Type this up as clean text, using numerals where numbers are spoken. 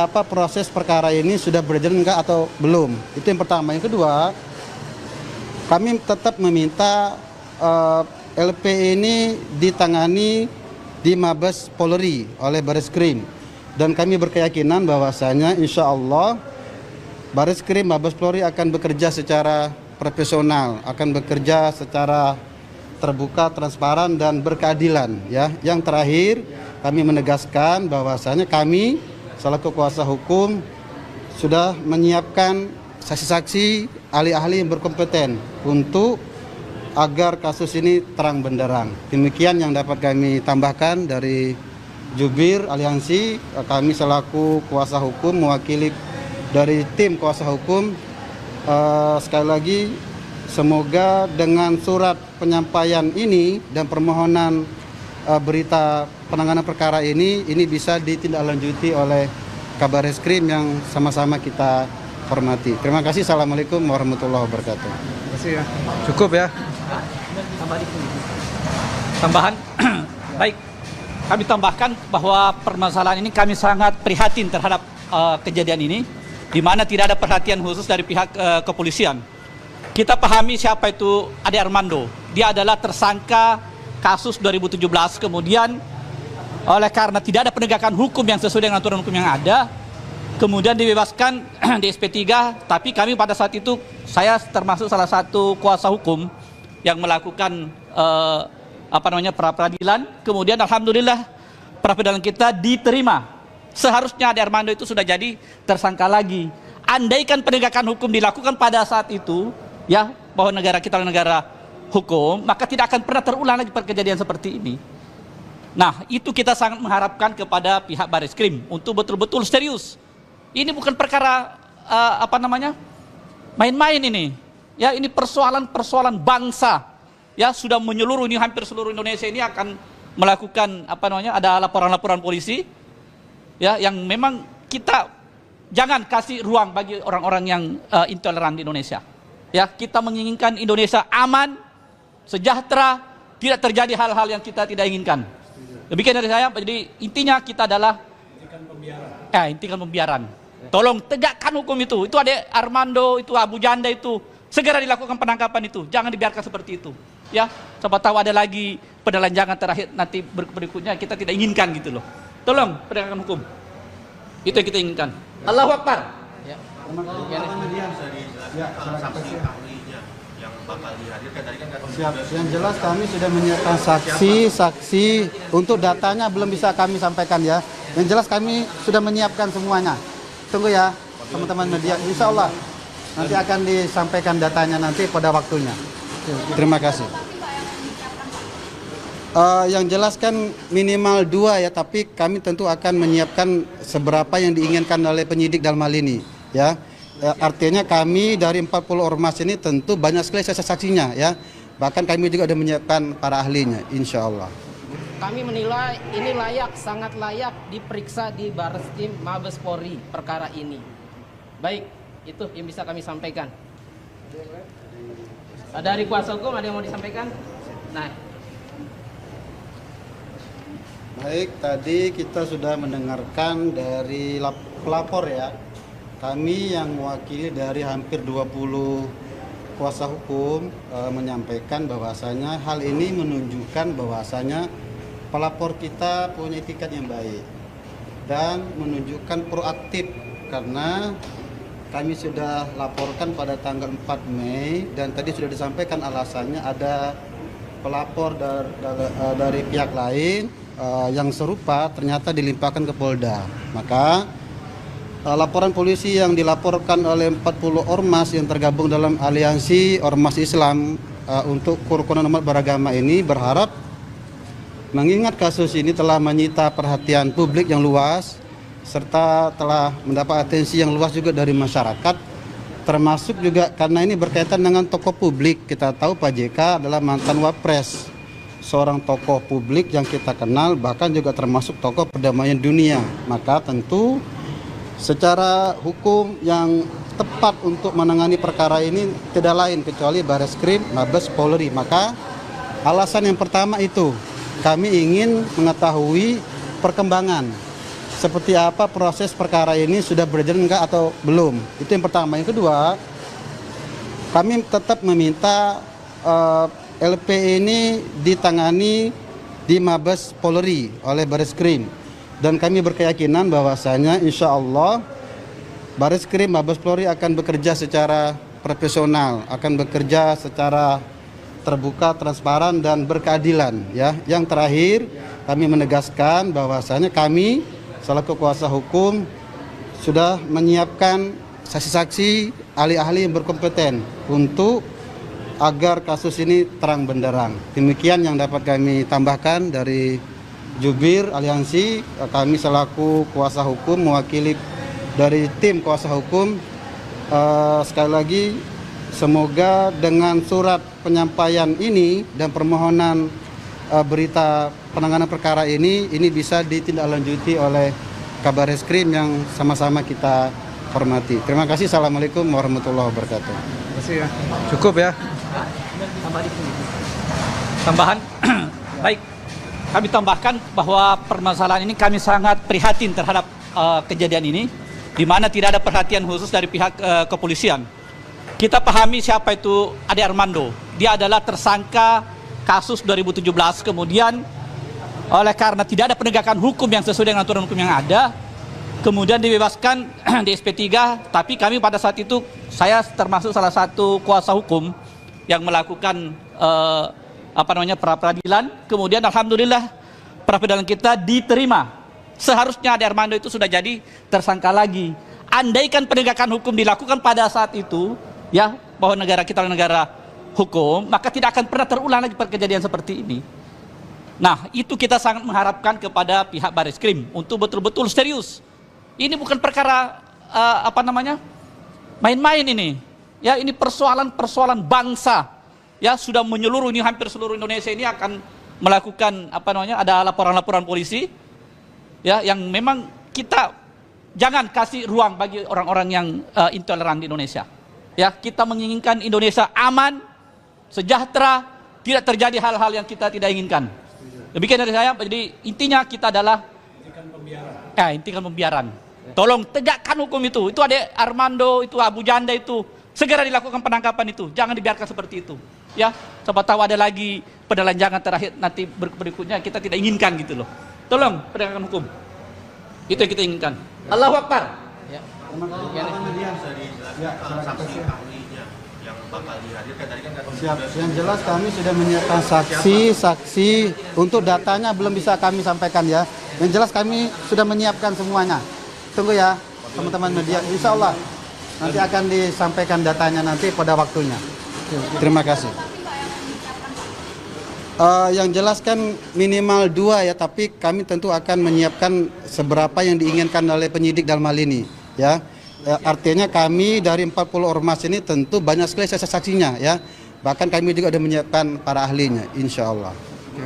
Apa proses perkara ini sudah berjalan enggak atau belum? Itu yang pertama. Yang kedua, kami tetap meminta LP ini ditangani di Mabes Polri oleh Bareskrim, dan kami berkeyakinan bahwasanya insya Allah Bareskrim Mabes Polri akan bekerja secara profesional, akan bekerja secara terbuka, transparan, dan berkeadilan. Ya, yang terakhir kami menegaskan bahwasanya kami selaku kuasa hukum sudah menyiapkan saksi-saksi, ahli-ahli yang berkompeten untuk agar kasus ini terang benderang. Demikian yang dapat kami tambahkan dari Jubir Aliansi. Kami selaku kuasa hukum mewakili dari tim kuasa hukum. Sekali lagi, semoga dengan surat penyampaian ini dan permohonan berita penanganan perkara ini bisa ditindaklanjuti oleh Kabareskrim yang sama-sama kita hormati. Terima kasih. Assalamualaikum warahmatullahi wabarakatuh. Terima kasih ya. Cukup ya. Tambahan. Baik. Kami tambahkan bahwa permasalahan ini kami sangat prihatin terhadap kejadian ini, di mana tidak ada perhatian khusus dari pihak kepolisian. Kita pahami siapa itu Ade Armando. Dia adalah tersangka kasus 2017, kemudian oleh karena tidak ada penegakan hukum yang sesuai dengan aturan hukum yang ada, kemudian dibebaskan di SP3. Tapi kami pada saat itu, saya termasuk salah satu kuasa hukum yang melakukan pra-peradilan. Kemudian alhamdulillah pra-peradilan kita diterima. Seharusnya Ade Armando itu sudah jadi tersangka lagi. Andaikan penegakan hukum dilakukan pada saat itu, ya, bahwa negara kita adalah negara hukum, maka tidak akan pernah terulang lagi kejadian seperti ini. Nah, itu kita sangat mengharapkan kepada pihak Bareskrim untuk betul-betul serius. Ini bukan perkara main-main ini. Ya, ini persoalan bangsa. Ya, sudah menyeluruh, ini hampir seluruh Indonesia ini akan melakukan ada laporan-laporan polisi. Ya, yang memang kita jangan kasih ruang bagi orang-orang yang intoleran di Indonesia. Ya, kita menginginkan Indonesia aman, sejahtera, tidak terjadi hal-hal yang kita tidak inginkan. Demikian dari saya. Jadi intinya kita adalah hentikan pembiaran. Tolong tegakkan hukum itu. Itu Ade Armando, itu Abu Janda, itu segera dilakukan penangkapan itu. Jangan dibiarkan seperti itu. Ya, siapa tahu ada lagi penelanjangan terakhir nanti berikutnya kita tidak inginkan gitu loh. Tolong penegakan hukum. Itu yang kita inginkan. Allahu Akbar. Ya. Siap. Yang jelas kami sudah menyiapkan saksi untuk datanya belum bisa kami sampaikan ya. Yang jelas kami sudah menyiapkan semuanya. Tunggu ya teman-teman media. Insya Allah nanti akan disampaikan datanya nanti pada waktunya. Terima kasih. Yang jelas kan minimal 2 ya, tapi kami tentu akan menyiapkan seberapa yang diinginkan oleh penyidik dalam hal ini ya. Artinya kami dari 40 ormas ini tentu banyak sekali saksinya ya. Bahkan kami juga sudah menyiapkan para ahlinya, insya Allah. Kami menilai ini sangat layak diperiksa di Bareskrim Mabes Polri perkara ini. Baik, itu yang bisa kami sampaikan. Dari kuasa hukum ada yang mau disampaikan? Nah. Baik, tadi kita sudah mendengarkan dari pelapor ya. Kami yang mewakili dari hampir 20 kuasa hukum menyampaikan bahwasanya hal ini menunjukkan bahwasanya pelapor kita punya etikat yang baik dan menunjukkan proaktif, karena kami sudah laporkan pada tanggal 4 Mei dan tadi sudah disampaikan alasannya ada pelapor dari pihak lain yang serupa ternyata dilimpahkan ke Polda. Maka laporan polisi yang dilaporkan oleh 40 ormas yang tergabung dalam aliansi ormas Islam untuk kerukunan umat beragama ini berharap, mengingat kasus ini telah menyita perhatian publik yang luas serta telah mendapat atensi yang luas juga dari masyarakat, termasuk juga karena ini berkaitan dengan tokoh publik. Kita tahu Pak JK adalah mantan Wapres, seorang tokoh publik yang kita kenal, bahkan juga termasuk tokoh perdamaian dunia. Maka tentu secara hukum yang tepat untuk menangani perkara ini tidak lain kecuali Bareskrim Mabes Polri. Maka alasan yang pertama itu kami ingin mengetahui perkembangan seperti apa proses perkara ini, sudah berjalan enggak atau belum. Itu yang pertama. Yang kedua, kami tetap meminta LP ini ditangani di Mabes Polri oleh Bareskrim. Dan kami berkeyakinan bahwasanya insya Allah Bareskrim Mabes Polri akan bekerja secara profesional, akan bekerja secara terbuka, transparan, dan berkeadilan. Ya. Yang terakhir, kami menegaskan bahwasanya kami selaku kuasa hukum sudah menyiapkan saksi-saksi, ahli-ahli yang berkompeten untuk agar kasus ini terang benderang. Demikian yang dapat kami tambahkan dari Jubir Aliansi. Kami selaku kuasa hukum mewakili dari tim kuasa hukum, sekali lagi semoga dengan surat penyampaian ini dan permohonan berita penanganan perkara ini bisa ditindaklanjuti oleh Kabareskrim yang sama-sama kita hormati. Terima kasih. Assalamualaikum warahmatullahi wabarakatuh. Terima kasih ya. Cukup ya. Tambahan, baik, kami tambahkan bahwa permasalahan ini kami sangat prihatin terhadap kejadian ini, di mana tidak ada perhatian khusus dari pihak kepolisian. Kita pahami siapa itu Ade Armando. Dia adalah tersangka kasus 2017, kemudian oleh karena tidak ada penegakan hukum yang sesuai dengan aturan hukum yang ada, kemudian dibebaskan di SP3. Tapi kami pada saat itu, saya termasuk salah satu kuasa hukum yang melakukan pra-peradilan. Kemudian alhamdulillah pra-peradilan kita diterima. Seharusnya Ade Armando itu sudah jadi tersangka lagi. Andaikan penegakan hukum dilakukan pada saat itu, ya, bahwa negara kita adalah negara hukum, maka tidak akan pernah terulang lagi kejadian seperti ini. Nah, itu kita sangat mengharapkan kepada pihak Bareskrim untuk betul-betul serius. Ini bukan perkara main-main ini. Ya, ini persoalan bangsa. Ya, sudah menyeluruh, ini hampir seluruh Indonesia ini akan melakukan ada laporan-laporan polisi. Ya, yang memang kita jangan kasih ruang bagi orang-orang yang intoleran di Indonesia. Ya, kita menginginkan Indonesia aman, sejahtera, tidak terjadi hal-hal yang kita tidak inginkan. Demikian dari saya. Jadi intinya kita adalah hentikan pembiaran. Tolong tegakkan hukum itu. Itu Ade Armando, itu Abu Janda itu. Segera dilakukan penangkapan itu. Jangan dibiarkan seperti itu. Ya, siapa tahu ada lagi penelanjangan terakhir nanti berikutnya kita tidak inginkan gitu loh. Tolong penegakan hukum. Itu yang kita inginkan. Allahu Akbar. Ya. Siap. Yang jelas kami sudah menyiapkan saksi untuk datanya belum bisa kami sampaikan ya. Yang jelas kami sudah menyiapkan semuanya. Tunggu ya teman-teman media. Insya Allah nanti akan disampaikan datanya nanti pada waktunya. Terima kasih. Yang jelas kan minimal 2 ya, tapi kami tentu akan menyiapkan seberapa yang diinginkan oleh penyidik dalam hal ini ya. Artinya kami dari 40 ormas ini tentu banyak sekali saksinya ya. Bahkan kami juga sudah menyiapkan para ahlinya, insya Allah.